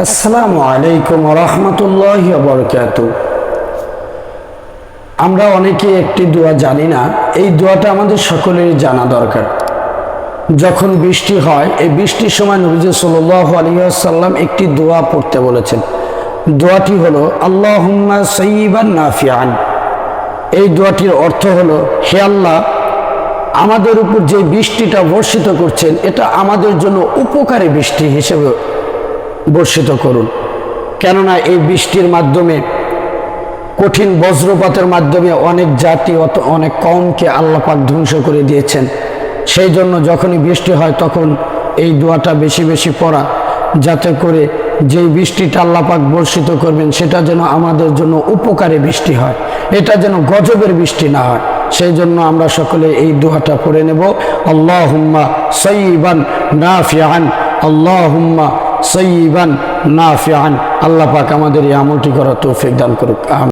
আসসালামু আলাইকুম ওয়া রাহমাতুল্লাহি ওয়া বারাকাতুহু। আমরা অনেকে একটি দোয়া জানি না, এই দোয়াটা আমাদের সকলেরই জানা দরকার। যখন বৃষ্টি হয়, এই বৃষ্টির সময় নবীজি সাল্লাল্লাহু আলাইহি ওয়াসাল্লাম একটি দোয়া পড়তে বলেছেন। দোয়াটি হলো আল্লাহুম্মা সাইয়্যিবান নাফিআন। এই দোয়াটির অর্থ হলো, হে আল্লাহ, আমাদের উপর যে বৃষ্টিটা বর্ষিত করছেন এটা আমাদের জন্য উপকারী বৃষ্টি হিসেবে বর্ষিত করুন। কেননা এই বৃষ্টির মাধ্যমে, কঠিন বজ্রপাতের মাধ্যমে অনেক জাতি অনেক কওমকে আল্লাহ পাক ধ্বংস করে দিয়েছেন। সেই জন্য যখনই বৃষ্টি হয় তখন এই দোয়াটা বেশি বেশি পড়া, যাতে করে যেই বৃষ্টিটা আল্লাহ পাক বর্ষিত করবেন সেটা যেন আমাদের জন্য উপকারী বৃষ্টি হয়, এটা যেন গজবের বৃষ্টি না হয়। সেই জন্য আমরা সকলে এই দোয়াটা পড়ে নেব, আল্লাহুম্মা সাইয়্যিবান নাফিআন, আল্লাহুম্মা সাইয়্যিবান নাফিআন। আল্লাহ পাক আমাদের এই আমলটি করার তৌফিক দান করুক।